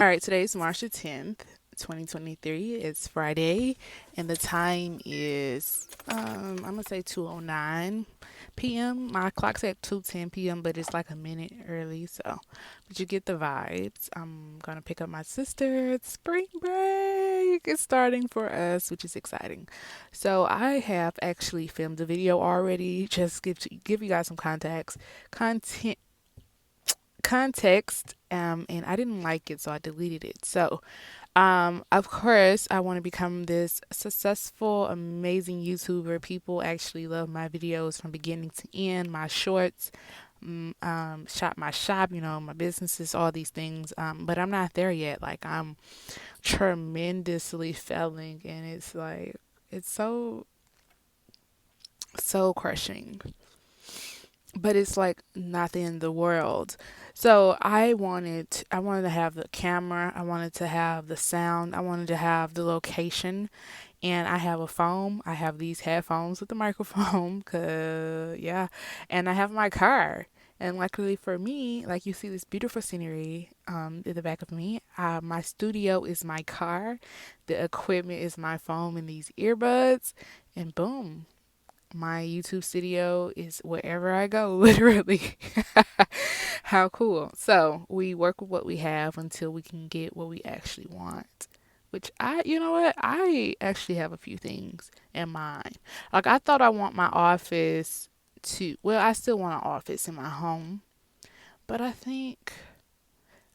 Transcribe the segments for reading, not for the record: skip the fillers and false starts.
All right, today's March the 10th, 2023. It's Friday, and the time is, I'm going to say 2:09 p.m. My clock's at 2:10 p.m., but it's like a minute early, so, but you get the vibes. I'm going to pick up my sister. It's spring break. It's starting for us, which is exciting. So, I have actually filmed a video already. Just give you guys some context, and I didn't like it, so I deleted it. So of course, I want to become this successful, amazing YouTuber. People actually love my videos from beginning to end, my shorts, shop, my businesses, all these things. But I'm not there yet. Like, I'm tremendously failing, and it's like, it's so crushing, but it's like not the end of the world. So I wanted to have the camera, I wanted to have the sound, I wanted to have the location, and I have a phone. I have these headphones with the microphone, cause yeah, and I have my car. And luckily for me, like you see this beautiful scenery in the back of me. My studio is my car, the equipment is my phone and these earbuds, and boom, my YouTube studio is wherever I go, literally. How cool. So we work with what we have until we can get what we actually want. Which you know what? I actually have a few things in mind. Like, I thought I want my office well, I still want an office in my home, but I think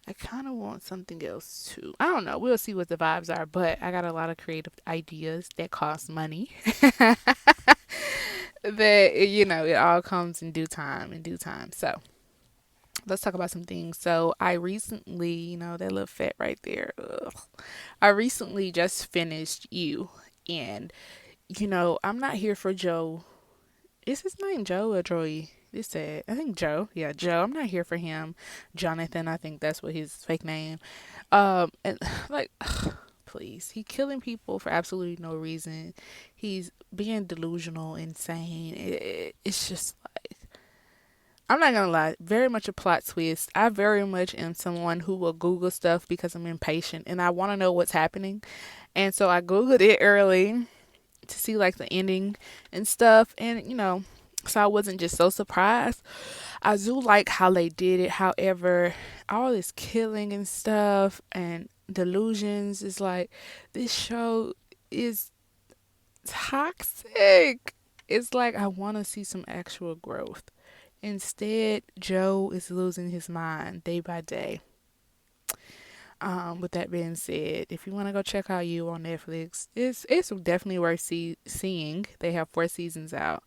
I kind of want something else too. I don't know. We'll see what the vibes are, but I got a lot of creative ideas that cost money. That it all comes in due time, so let's talk about some things. So I recently, that little fat right there, ugh. I recently just finished You, and I'm not here for Joe. Is his name Joe or Joey? It's sad. I think Joe. Yeah, Joe. I'm not here for him. Jonathan, I think that's what his fake name. And like, please, he killing people for absolutely no reason. He's being delusional, insane. It's just like, I'm not gonna lie, very much a plot twist. I very much am someone who will Google stuff because I'm impatient and I want to know what's happening. And so I Googled it early to see like the ending and stuff. And so I wasn't just so surprised. I do like how they did it. However, all this killing and stuff and delusions is like, this show is toxic. It's like, I want to see some actual growth. Instead, Joe is losing his mind day by day. With that being said, if you want to go check out You on Netflix, it's definitely worth seeing. They have 4 seasons out,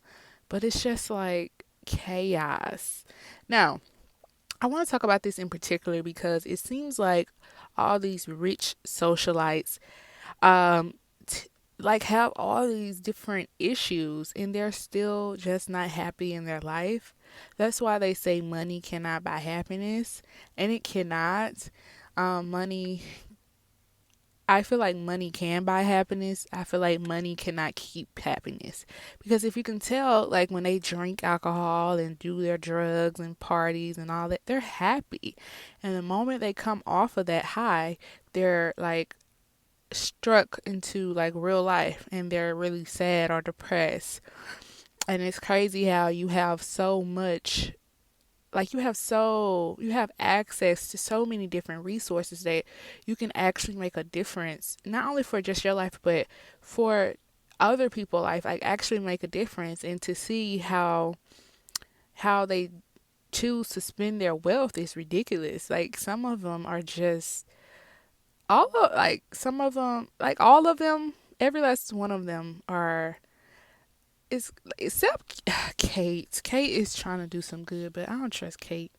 but it's just like chaos. Now, I want to talk about this in particular because it seems like all these rich socialites, um, like, have all these different issues and they're still just not happy in their life. That's why they say money cannot buy happiness, and it cannot. Money, I feel like money can buy happiness. I feel like money cannot keep happiness. Because if you can tell, like, when they drink alcohol and do their drugs and parties and all that, they're happy. And the moment they come off of that high, they're like struck into like real life and they're really sad or depressed. And it's crazy how you have so much, like, you have access to so many different resources that you can actually make a difference, not only for just your life but for other people's life. Like, actually make a difference, and to see how they choose to spend their wealth is ridiculous. Like, some of them are just some of them, like all of them, every last one of them are, is, except Kate. Kate is trying to do some good, but I don't trust Kate.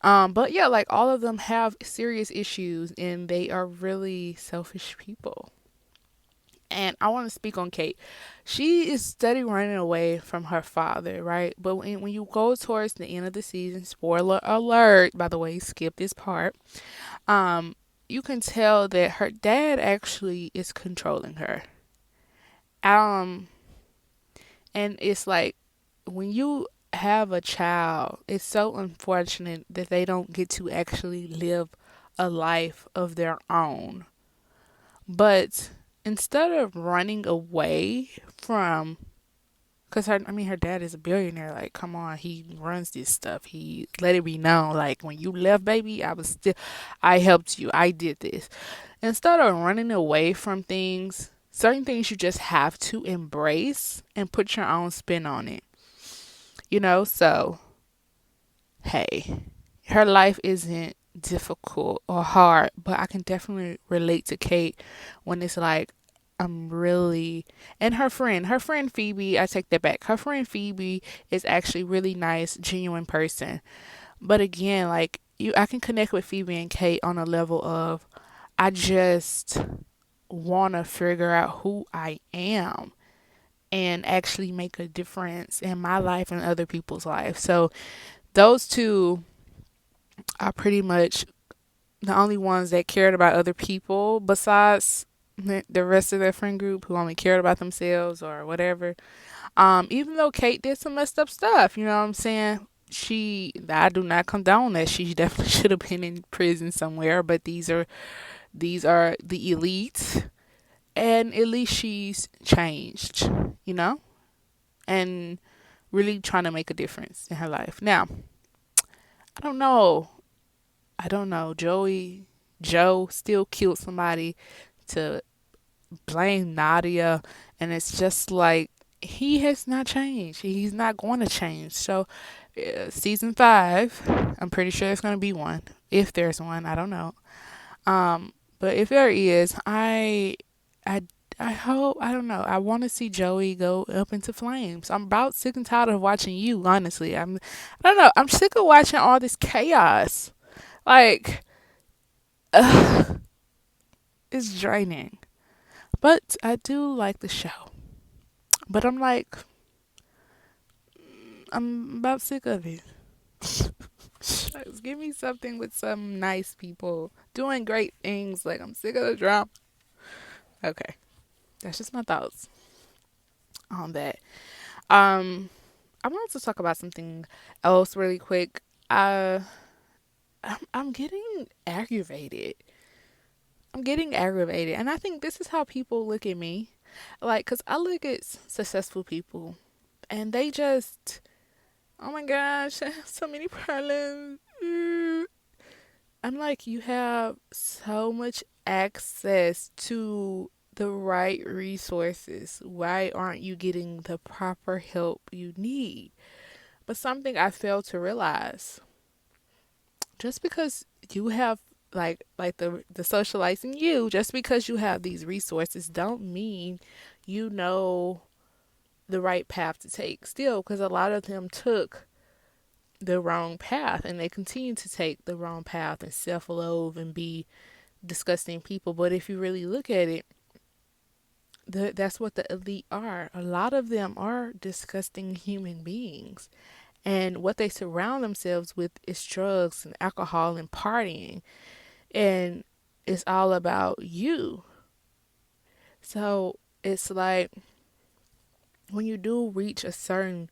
But yeah, like, all of them have serious issues and they are really selfish people. And I want to speak on Kate. She is steady running away from her father, right? But when you go towards the end of the season, spoiler alert, by the way, skip this part. Um, you can tell that her dad actually is controlling her. Um, and it's like, when you have a child, it's so unfortunate that they don't get to actually live a life of their own. But instead of running away from, because her dad is a billionaire. Like, come on, he runs this stuff. He let it be known. Like, when you left, baby, I helped you. I did this. Instead of running away from things, certain things you just have to embrace and put your own spin on it. So hey, her life isn't difficult or hard, but I can definitely relate to Kate when it's like, I'm really, and her friend Phoebe, I take that back. Her friend Phoebe is actually really nice, genuine person. But again, like I can connect with Phoebe and Kate on a level of I just want to figure out who I am and actually make a difference in my life and other people's lives. So those two are pretty much the only ones that cared about other people besides the rest of their friend group who only cared about themselves or whatever. Even though Kate did some messed up stuff, you know what I'm saying? I do not condone that. She definitely should have been in prison somewhere, but these are the elites, and at least she's changed, you know, and really trying to make a difference in her life. Now, I don't know. Joe still killed somebody to blame Nadia, and it's just like he has not changed. He's not going to change. So, season 5, I'm pretty sure there's going to be one. If there's one, I don't know. But if there is, I, I hope, I don't know. I want to see Joey go up into flames. I'm about sick and tired of watching you. Honestly, I don't know. I'm sick of watching all this chaos. Like, it's draining. But I do like the show. But I'm like, I'm about sick of it. Shucks, give me something with some nice people doing great things. Like, I'm sick of the drama. Okay, that's just my thoughts on that. Um, I wanted to talk about something else really quick. I'm getting aggravated. I'm getting aggravated, and I think this is how people look at me. Like, cause I look at successful people, and they just, oh my gosh, I have so many problems. I'm like, you have so much access to the right resources. Why aren't you getting the proper help you need? But something I failed to realize, just because you have like the socialites in you, just because you have these resources don't mean you know the right path to take still, because a lot of them took the wrong path and they continue to take the wrong path and self-loathe and be disgusting people. But if you really look at it, that's what the elite are. A lot of them are disgusting human beings, and what they surround themselves with is drugs and alcohol and partying, and it's all about you. So it's like when you do reach a certain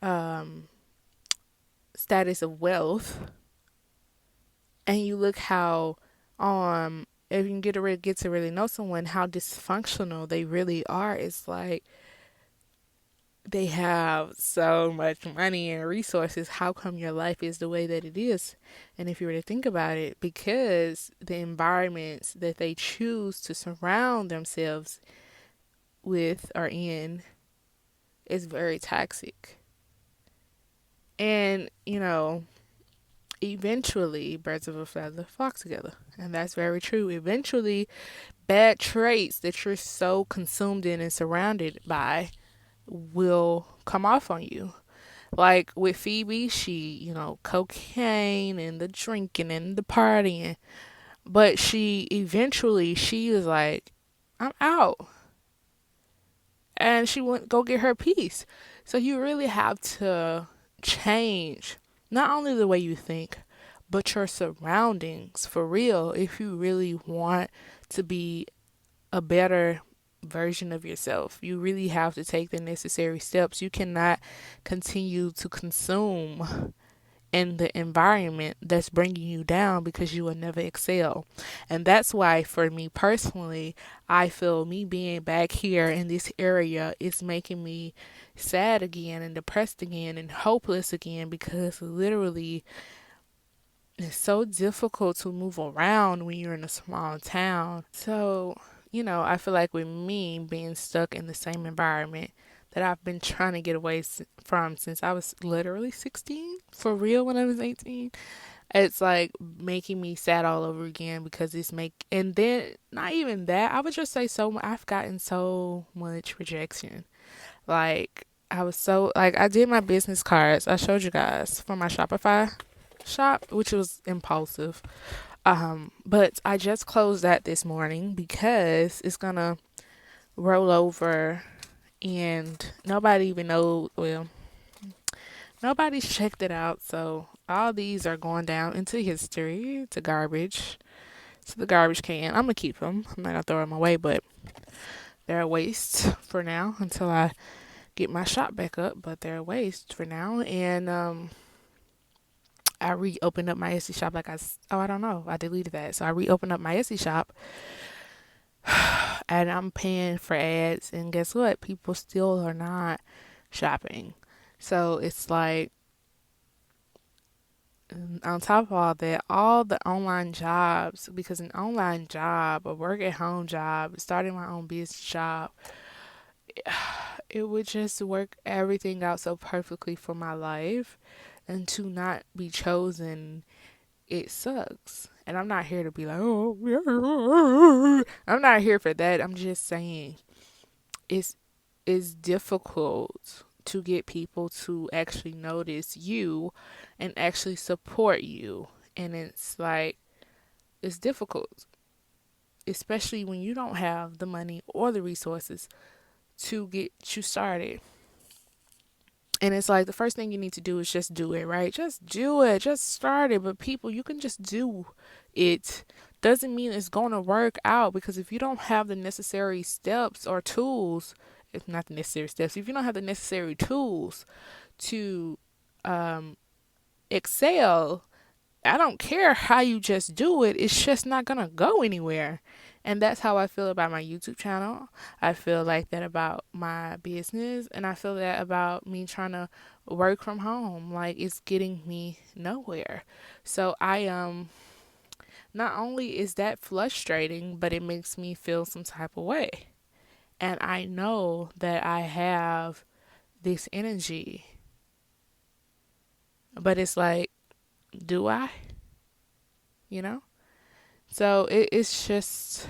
um, status of wealth, and you look how if you can get to really know someone, how dysfunctional they really are. It's like they have so much money and resources. How come your life is the way that it is? And if you were to think about it, because the environments that they choose to surround themselves with or in is very toxic. And, eventually birds of a feather flock together. And that's very true. Eventually, bad traits that you're so consumed in and surrounded by will come off on you. Like with Phoebe, cocaine and the drinking and the partying. But she was like, I'm out. And she went go get her peace. So you really have to change not only the way you think, but your surroundings for real if you really want to be a better version of yourself. You really have to take the necessary steps. You cannot continue to consume in the environment that's bringing you down because you will never excel. And that's why, for me personally, I feel me being back here in this area is making me sad again and depressed again and hopeless again because literally it's so difficult to move around when you're in a small town. So, I feel like with me being stuck in the same environment that I've been trying to get away from since I was literally 16, for real, when I was 18, it's like making me sad all over again because and then not even that, I would just say I've gotten so much rejection. Like, I did my business cards. I showed you guys for my Shopify shop, which was impulsive. But I just closed that this morning because it's gonna roll over and nobody even knows. Well, nobody's checked it out, so all these are going down into history, to garbage, to the garbage can. I'm gonna keep them. I'm not gonna throw them away, but they're a waste for now until I get my shop back up. But they're a waste for now, and I reopened up my Etsy shop I don't know. I deleted that. So I reopened up my Etsy shop and I'm paying for ads. And guess what? People still are not shopping. So it's like, on top of all that, all the online jobs, because an online job, a work at home job, starting my own business job, it would just work everything out so perfectly for my life. And to not be chosen, it sucks. And I'm not here to be like, oh, I'm not here for that. I'm just saying it's difficult to get people to actually notice you and actually support you. And it's like, it's difficult, especially when you don't have the money or the resources to get you started. And it's like the first thing you need to do is just do it, right? Just do it. Just start it. But people, you can just do it. Doesn't mean it's going to work out, because if you don't have the necessary steps or tools, if not the necessary steps, if you don't have the necessary tools to um, excel, I don't care how you just do it, it's just not going to go anywhere. And that's how I feel about my YouTube channel. I feel like that about my business. And I feel that about me trying to work from home. Like, it's getting me nowhere. So not only is that frustrating, but it makes me feel some type of way. And I know that I have this energy. But it's like, do I? You know? So it's just,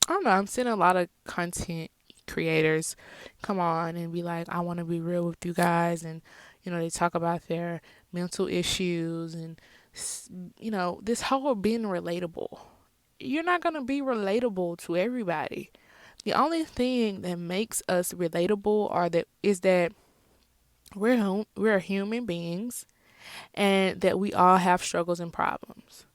I don't know. I'm seeing a lot of content creators come on and be like, I want to be real with you guys. And, they talk about their mental issues and, this whole being relatable. You're not going to be relatable to everybody. The only thing that makes us relatable is that we're human beings and that we all have struggles and problems.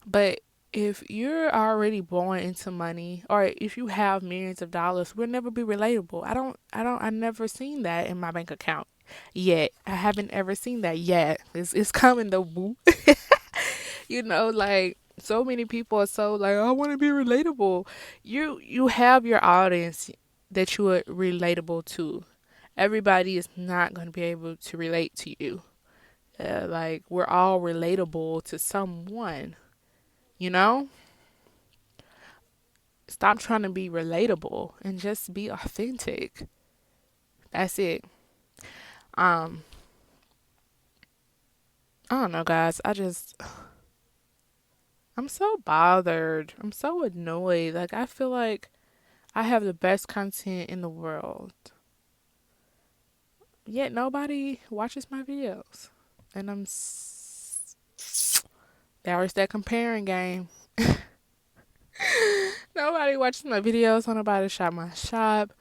But if you're already born into money, or if you have millions of dollars, we'll never be relatable. I never seen that in my bank account yet. I haven't ever seen that yet. It's coming though, boo. Like, so many people are so like, I want to be relatable. You have your audience that you are relatable to. Everybody is not going to be able to relate to you. Like, we're all relatable to someone. You know? Stop trying to be relatable and just be authentic. That's it. Um, I don't know, guys. I'm so bothered. I'm so annoyed. Like, I feel like I have the best content in the world, yet nobody watches my videos. And there's that comparing game. Nobody watches my videos. Nobody shop my shop.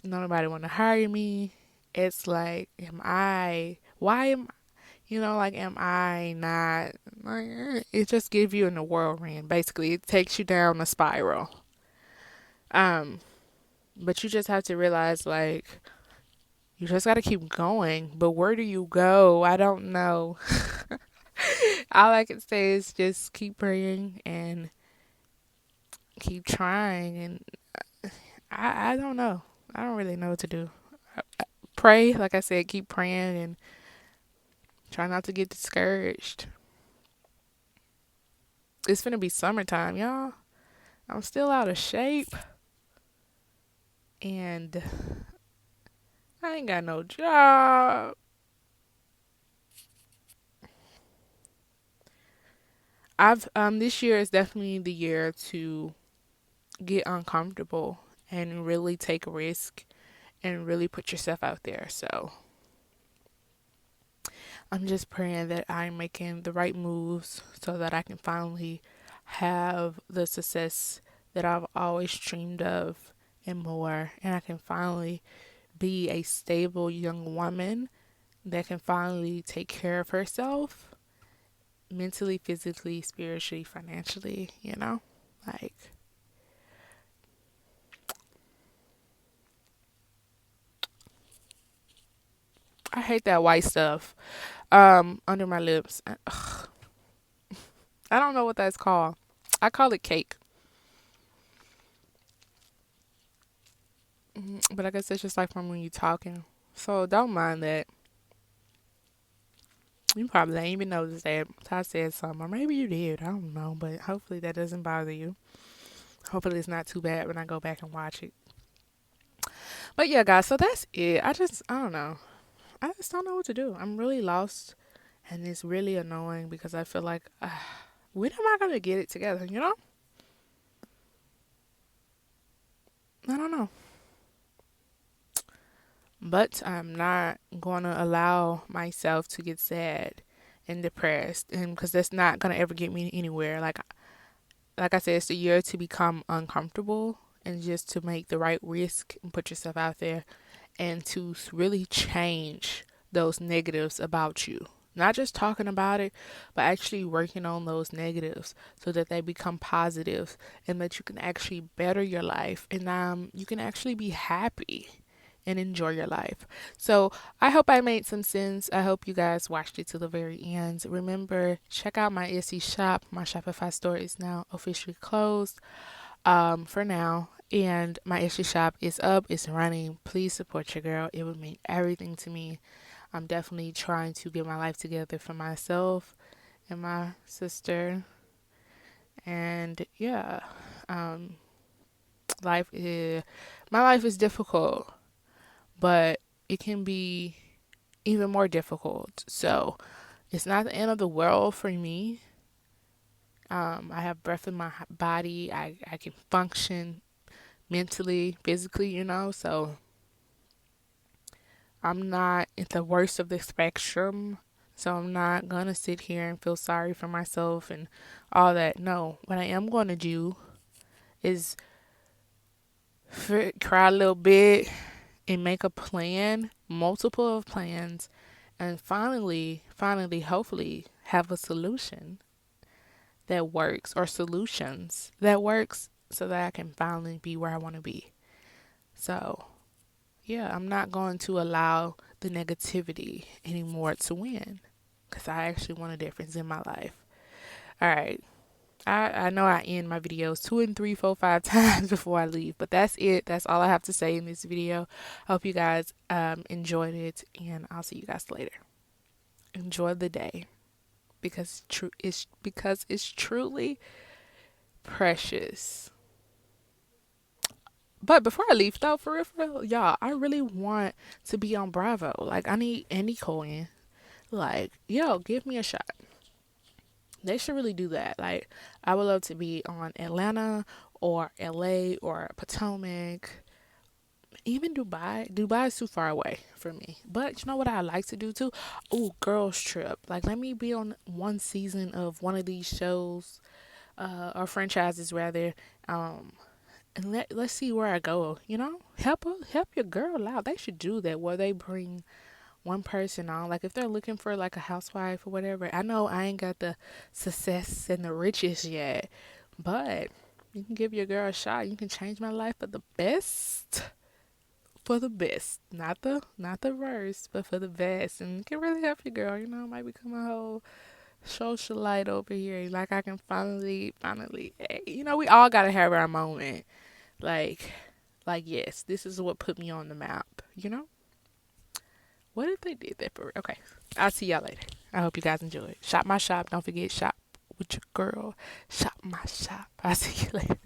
Nobody want to hire me. It's like, am I not, like, it just gives you in the whirlwind. Basically, it takes you down a spiral. But you just have to realize, like, You just got to keep going. But where do you go? I don't know. All I can say is just keep praying and keep trying. And I don't know. I don't really know what to do. Pray, like I said, keep praying and try not to get discouraged. It's gonna be summertime, y'all. I'm still out of shape and I ain't got no job. I've This year is definitely the year to get uncomfortable and really take a risk and really put yourself out there. So I'm just praying that I'm making the right moves so that I can finally have the success that I've always dreamed of and more. And I can finally be a stable young woman that can finally take care of herself mentally, physically, spiritually, financially, you know? Like, I hate that white stuff under my lips. I don't know what that's called. I call it cake. But I guess it's just like from when you're talking. So don't mind that. You probably ain't even noticed that I said something. Or maybe you did. I don't know. But hopefully that doesn't bother you. Hopefully it's not too bad when I go back and watch it. But yeah, guys, so that's it. I don't know. I just don't know what to do. I'm really lost. And it's really annoying because I feel like, when am I going to get it together? You know? I don't know. But I'm not going to allow myself to get sad and depressed, and because that's not going to ever get me anywhere. Like I said, it's a year to become uncomfortable and just to make the right risk and put yourself out there and to really change those negatives about you. Not just talking about it, but actually working on those negatives so that they become positive and that you can actually better your life and you can actually be happy and enjoy your life. So I hope I made some sense. I hope you guys watched it to the very end. Remember, check out my Etsy shop. My Shopify store is now officially closed for now. And my Etsy shop is up, it's running. Please support your girl. It would mean everything to me. I'm definitely trying to get my life together for myself and my sister. And yeah, um, life is my life is difficult, but it can be even more difficult. So it's not the end of the world for me. I have breath in my body. I can function mentally, physically, you know. So I'm not at the worst of the spectrum. So I'm not going to sit here and feel sorry for myself and all that. No, what I am going to do is cry a little bit and make a plan, multiple of plans, and finally, hopefully, have a solution that works or solutions that works so that I can finally be where I want to be. So, yeah, I'm not going to allow the negativity anymore to win because I actually want a difference in my life. All right. I know I end my videos 2 and 3, 4, 5 times before I leave, but that's it. That's all I have to say in this video. I hope you guys enjoyed it, and I'll see you guys later. Enjoy the day because it's truly precious. But before I leave, though, for real, y'all, I really want to be on Bravo. Like, I need Andy Cohen. Like, yo, give me a shot. They should really do that. Like, I would love to be on Atlanta or LA or Potomac, even Dubai. Dubai is too far away for me. But you know what I like to do too? Oh, girls trip. Like, let me be on one season of one of these shows, or franchises rather. Um, and let's see where I go. You know, help your girl out. They should do that where they bring one person on. Like if they're looking for like a housewife or whatever. I know I ain't got the success and the riches yet, but you can give your girl a shot. You can change my life for the best. for the best, not the worst, but for the best, and it can really help you, girl. You know, might become a whole socialite over here. Like I can finally, we all gotta have our moment. Like, yes, this is what put me on the map. What if they did that for real? Okay, I'll see y'all later. I hope you guys enjoyed. Shop my shop. Don't forget shop with your girl. Shop my shop. I'll see you later.